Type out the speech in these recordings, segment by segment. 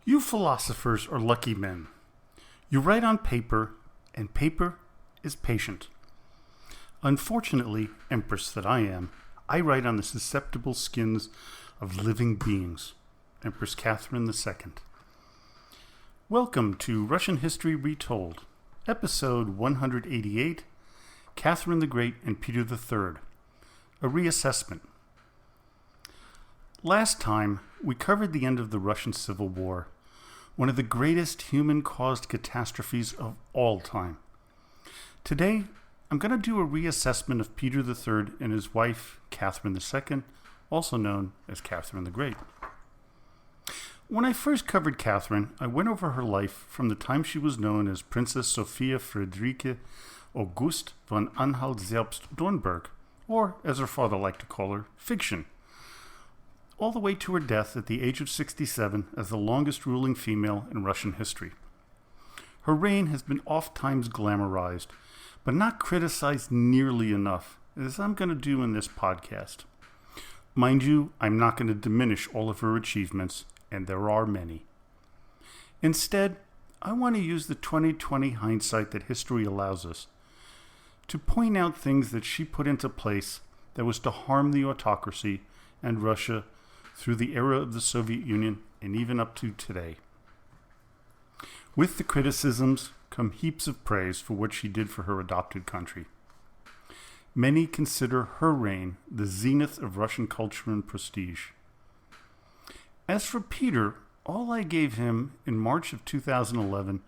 You philosophers are lucky men. You write on paper, and paper is patient. Unfortunately, Empress that I am, I write on the susceptible skins of living beings. Empress Catherine II. Welcome to Russian History Retold, episode 188, Catherine the Great and Peter III, a reassessment. Last time, we covered the end of the Russian Civil War, one of the greatest human-caused catastrophes of all time. Today, I'm going to do a reassessment of Peter III and his wife, Catherine II, also known as Catherine the Great. When I first covered Catherine, I went over her life from the time she was known as Princess Sophia Friederike August von Anhalt-Zerbst-Dornberg, or, as her father liked to call her, Fiction, all the way to her death at the age of 67 as the longest ruling female in Russian history. Her reign has been oft-times glamorized, but not criticized nearly enough, as I'm going to do in this podcast. Mind you, I'm not going to diminish all of her achievements, and there are many. Instead, I want to use the 20/20 hindsight that history allows us to point out things that she put into place that was to harm the autocracy and Russia through the era of the Soviet Union and even up to today. With the criticisms come heaps of praise for what she did for her adopted country. Many consider her reign the zenith of Russian culture and prestige. As for Peter, all I gave him in March of 2011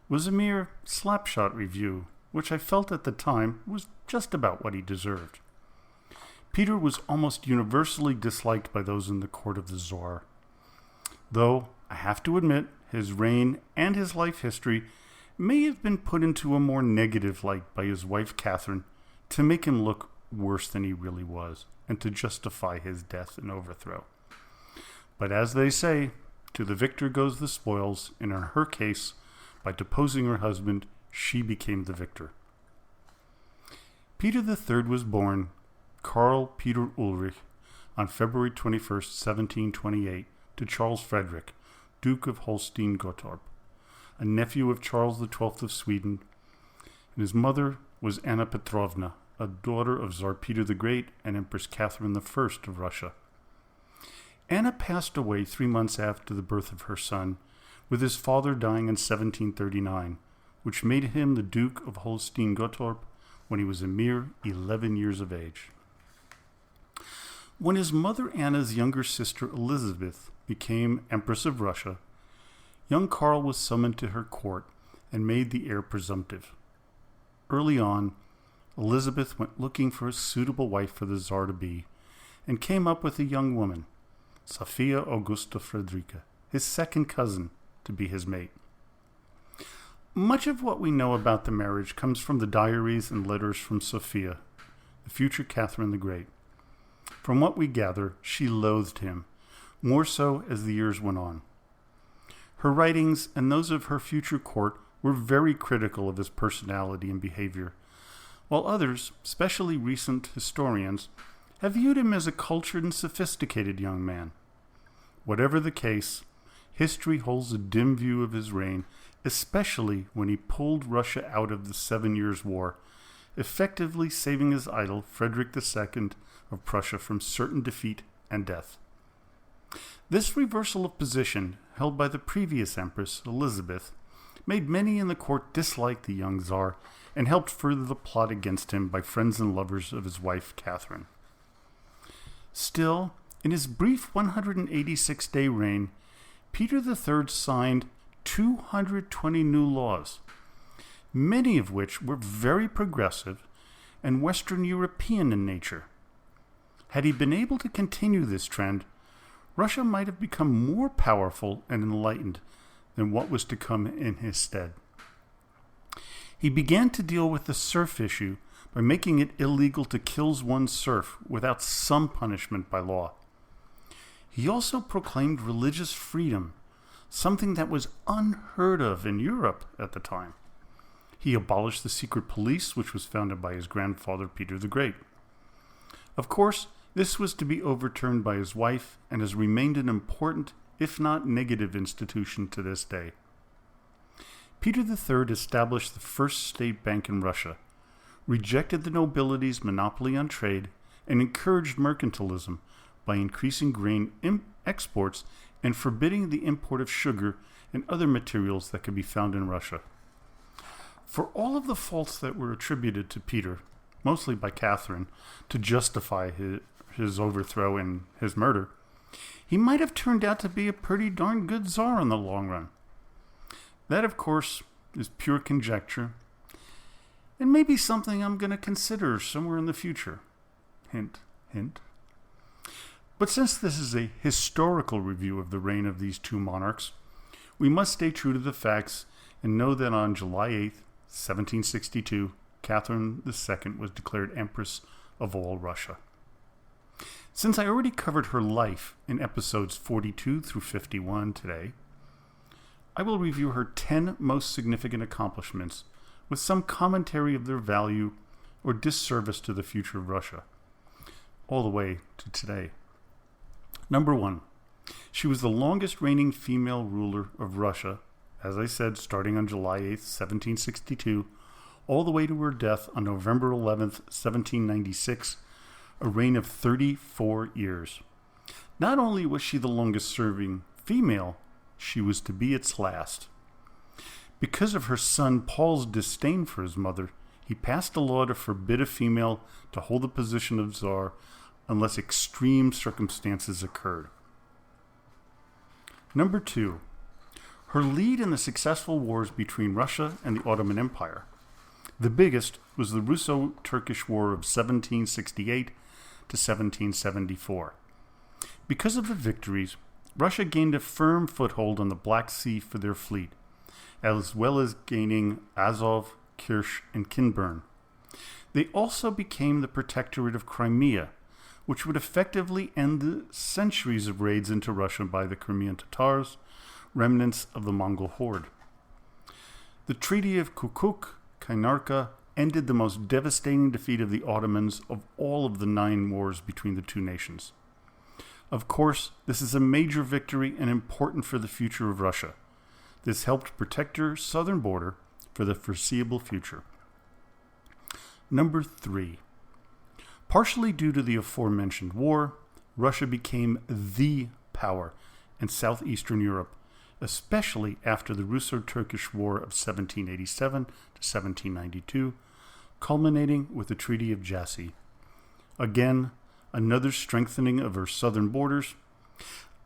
was a mere slapshot review, which I felt at the time was just about what he deserved. Peter was almost universally disliked by those in the court of the Tsar. Though, I have to admit, his reign and his life history may have been put into a more negative light by his wife Catherine to make him look worse than he really was, and to justify his death and overthrow. But as they say, to the victor goes the spoils, and in her case, by deposing her husband, she became the victor. Peter III was born Karl Peter Ulrich on February 21st, 1728, to Charles Frederick, Duke of Holstein-Gottorp, a nephew of Charles XII of Sweden, and his mother was Anna Petrovna, a daughter of Tsar Peter the Great and Empress Catherine I of Russia. Anna passed away 3 months after the birth of her son, with his father dying in 1739, which made him the Duke of Holstein-Gottorp when he was a mere 11 years of age. When his mother Anna's younger sister Elizabeth became Empress of Russia, young Karl was summoned to her court and made the heir presumptive. Early on, Elizabeth went looking for a suitable wife for the Tsar to be, and came up with a young woman, Sophia Augusta Friederike, his second cousin, to be his mate. Much of what we know about the marriage comes from the diaries and letters from Sophia, the future Catherine the Great. From what we gather, she loathed him, more so as the years went on. Her writings and those of her future court were very critical of his personality and behavior, while others, especially recent historians, have viewed him as a cultured and sophisticated young man. Whatever the case, history holds a dim view of his reign, especially when he pulled Russia out of the 7 Years' War, effectively saving his idol Frederick II of Prussia from certain defeat and death. This reversal of position, held by the previous Empress, Elizabeth, made many in the court dislike the young Tsar and helped further the plot against him by friends and lovers of his wife Catherine. Still, in his brief 186-day reign, Peter III signed 220 new laws, many of which were very progressive and Western European in nature. Had he been able to continue this trend, Russia might have become more powerful and enlightened than what was to come in his stead. He began to deal with the serf issue by making it illegal to kill one's serf without some punishment by law. He also proclaimed religious freedom, something that was unheard of in Europe at the time. He abolished the secret police, which was founded by his grandfather Peter the Great. Of course, this was to be overturned by his wife and has remained an important if not negative, institution to this day. Peter III established the first state bank in Russia, rejected the nobility's monopoly on trade, and encouraged mercantilism by increasing grain exports and forbidding the import of sugar and other materials that could be found in Russia. For all of the faults that were attributed to Peter, mostly by Catherine, to justify his overthrow and his murder, he might have turned out to be a pretty darn good czar in the long run. That, of course, is pure conjecture, and maybe something I'm going to consider somewhere in the future. Hint, hint. But since this is a historical review of the reign of these two monarchs, we must stay true to the facts and know that on July 8th, 1762, Catherine II was declared Empress of all Russia. Since I already covered her life in episodes 42 through 51 today, I will review her 10 most significant accomplishments with some commentary of their value or disservice to the future of Russia, all the way to today. Number 1, she was the longest reigning female ruler of Russia, as I said, starting on July 8th, 1762, all the way to her death on November 11th, 1796, a reign of 34 years. Not only was she the longest serving female, she was to be its last. Because of her son Paul's disdain for his mother, he passed a law to forbid a female to hold the position of Tsar unless extreme circumstances occurred. Number 2, her lead in the successful wars between Russia and the Ottoman Empire. The biggest was the Russo-Turkish War of 1768 to 1774. Because of the victories, Russia gained a firm foothold on the Black Sea for their fleet, as well as gaining Azov, Kerch, and Kinburn. They also became the protectorate of Crimea, which would effectively end the centuries of raids into Russia by the Crimean Tatars, remnants of the Mongol horde. The Treaty of Kukuk-Kainarka ended the most devastating defeat of the Ottomans of all of the 9 wars between the two nations. Of course, this is a major victory and important for the future of Russia. This helped protect her southern border for the foreseeable future. Number 3. Partially due to the aforementioned war, Russia became the power in southeastern Europe, especially after the Russo-Turkish War of 1787 to 1792, culminating with the Treaty of Jassy. Again, another strengthening of her southern borders,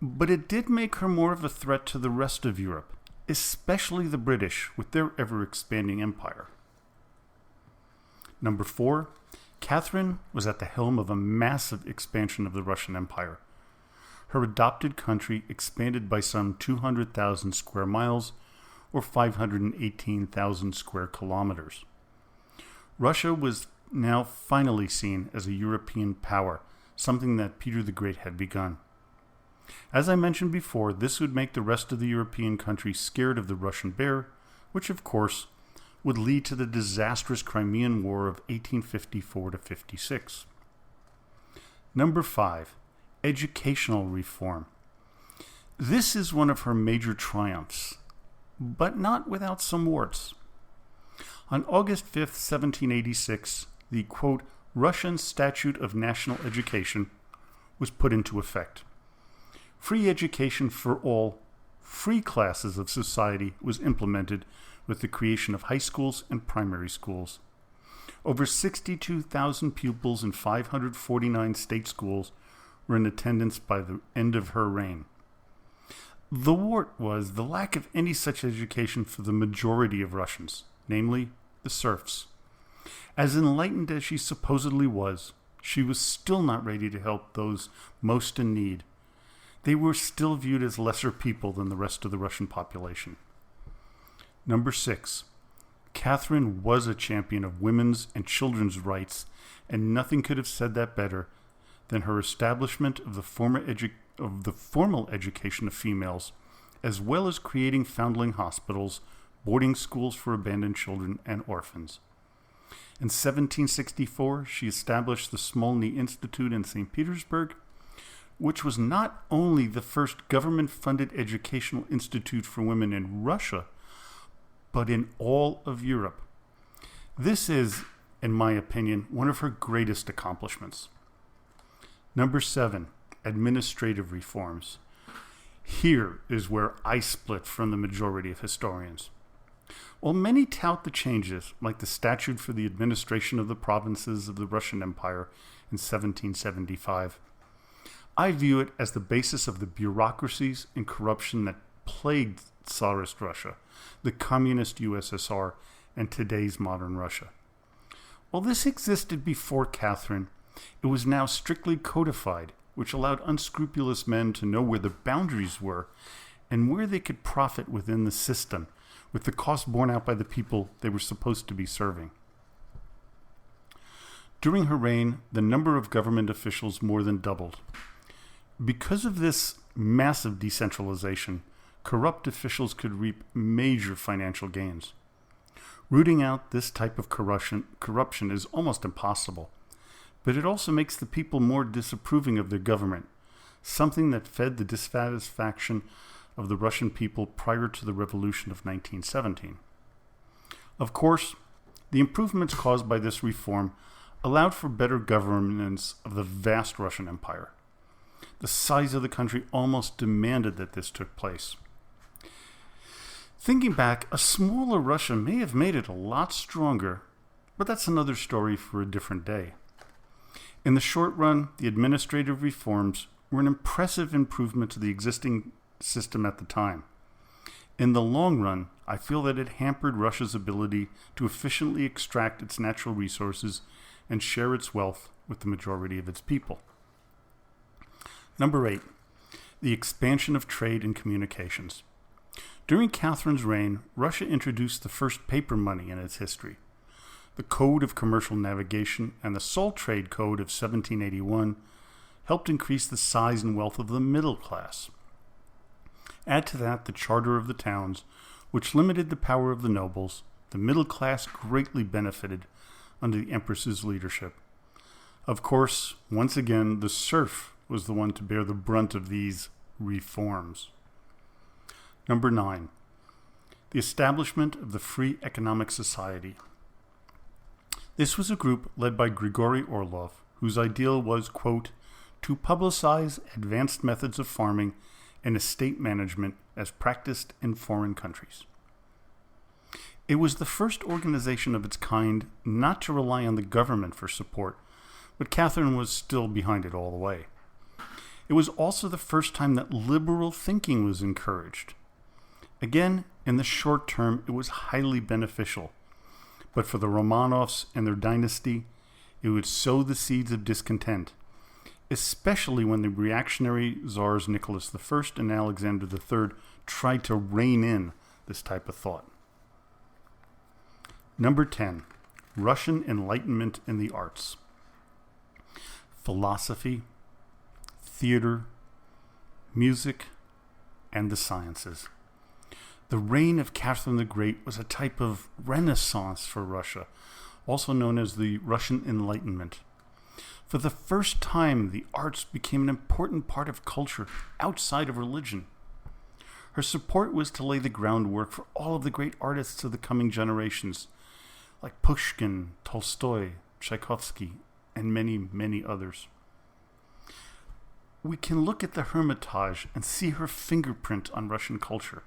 but it did make her more of a threat to the rest of Europe, especially the British with their ever-expanding empire. Number 4, Catherine was at the helm of a massive expansion of the Russian Empire. Her adopted country expanded by some 200,000 square miles, or 518,000 square kilometers. Russia was now finally seen as a European power, something that Peter the Great had begun. As I mentioned before, this would make the rest of the European countries scared of the Russian bear, which of course would lead to the disastrous Crimean War of 1854 to 56. Number 5, educational reform. This is one of her major triumphs, but not without some warts. On August 5th, 1786, the, quote, Russian Statute of National Education was put into effect. Free education for all free classes of society was implemented with the creation of high schools and primary schools. Over 62,000 pupils in 549 state schools were in attendance by the end of her reign. The wart was the lack of any such education for the majority of Russians, namely the serfs. As enlightened as she supposedly was, she was still not ready to help those most in need. They were still viewed as lesser people than the rest of the Russian population. Number 6. Catherine was a champion of women's and children's rights, and nothing could have said that better than her establishment of the formal education of females, as well as creating foundling hospitals, boarding schools for abandoned children and orphans. In 1764, she established the Smolny Institute in St. Petersburg, which was not only the first government-funded educational institute for women in Russia, but in all of Europe. This is, in my opinion, one of her greatest accomplishments. Number 7, administrative reforms. Here is where I split from the majority of historians. While many tout the changes, like the statute for the administration of the provinces of the Russian Empire in 1775, I view it as the basis of the bureaucracies and corruption that plagued Tsarist Russia, the communist USSR, and today's modern Russia. While this existed before Catherine, it was now strictly codified, which allowed unscrupulous men to know where the boundaries were and where they could profit within the system, with the cost borne out by the people they were supposed to be serving. During her reign, the number of government officials more than doubled. Because of this massive decentralization, corrupt officials could reap major financial gains. Rooting out this type of corruption is almost impossible, but it also makes the people more disapproving of their government, something that fed the dissatisfaction of the Russian people prior to the revolution of 1917. Of course, the improvements caused by this reform allowed for better governance of the vast Russian Empire. The size of the country almost demanded that this took place. Thinking back, a smaller Russia may have made it a lot stronger, but that's another story for a different day. In the short run, the administrative reforms were an impressive improvement to the existing system at the time. In the long run, I feel that it hampered Russia's ability to efficiently extract its natural resources and share its wealth with the majority of its people. Number 8, the expansion of trade and communications. During Catherine's reign, Russia introduced the first paper money in its history. The Code of Commercial Navigation and the Salt Trade Code of 1781 helped increase the size and wealth of the middle class. Add to that the Charter of the Towns, which limited the power of the nobles. The middle class greatly benefited under the Empress's leadership. Of course, once again, the serf was the one to bear the brunt of these reforms. Number 9, the establishment of the Free Economic Society. This was a group led by Grigory Orlov, whose ideal was, quote, to publicize advanced methods of farming and estate management as practiced in foreign countries. It was the first organization of its kind not to rely on the government for support, but Catherine was still behind it all the way. It was also the first time that liberal thinking was encouraged. Again, in the short term, it was highly beneficial, but for the Romanovs and their dynasty, it would sow the seeds of discontent, especially when the reactionary czars Nicholas I and Alexander III tried to rein in this type of thought. Number 10, Russian Enlightenment in the arts. Philosophy, theater, music, and the sciences. The reign of Catherine the Great was a type of renaissance for Russia, also known as the Russian Enlightenment. For the first time, the arts became an important part of culture outside of religion. Her support was to lay the groundwork for all of the great artists of the coming generations, like Pushkin, Tolstoy, Tchaikovsky, and many, many others. We can look at the Hermitage and see her fingerprint on Russian culture.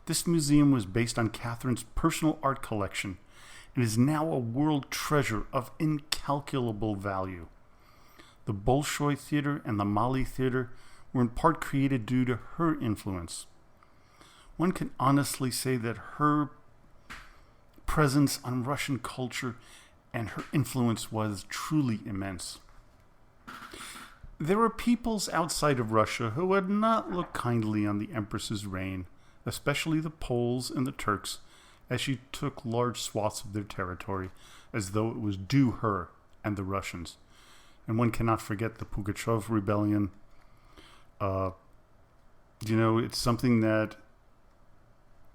This museum was based on Catherine's personal art collection and is now a world treasure of incalculable value. The Bolshoi Theater and the Mali Theater were in part created due to her influence. One can honestly say that her presence on Russian culture and her influence was truly immense. There were peoples outside of Russia who would not look kindly on the Empress's reign, especially the Poles and the Turks, as she took large swaths of their territory as though it was due her and the Russians. And one cannot forget the Pugachev rebellion. It's something that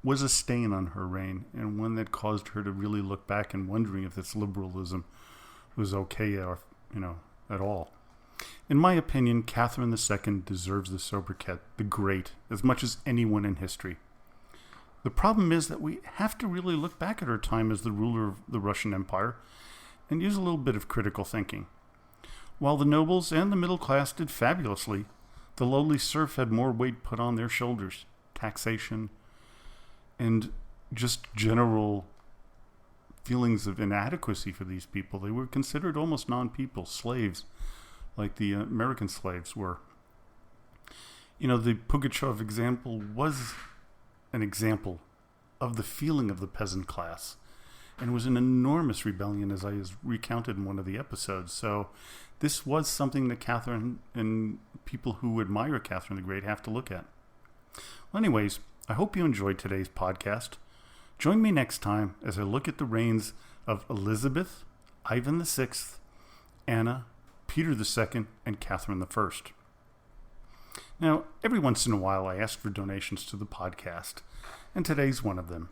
was a stain on her reign, and one that caused her to really look back and wondering if this liberalism was okay or, at all. In my opinion, Catherine II deserves the sobriquet, the Great, as much as anyone in history. The problem is that we have to really look back at her time as the ruler of the Russian Empire and use a little bit of critical thinking. While the nobles and the middle class did fabulously, the lowly serf had more weight put on their shoulders. Taxation and just general feelings of inadequacy for these people. They were considered almost non-people, slaves, like the American slaves were. The Pugachev example was an example of the feeling of the peasant class, and was an enormous rebellion, as I recounted in one of the episodes. So this was something that Catherine and people who admire Catherine the Great have to look at. Well, anyways, I hope you enjoyed today's podcast. Join me next time as I look at the reigns of Elizabeth, Ivan VI, Anna, Peter II, and Catherine I. Now, every once in a while I ask for donations to the podcast, and today's one of them.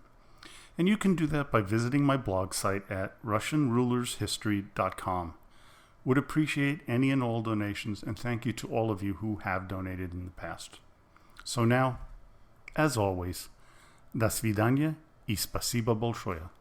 And you can do that by visiting my blog site at RussianRulersHistory.com. Would appreciate any and all donations, and thank you to all of you who have donated in the past. So now, as always, до свидания и спасибо большое.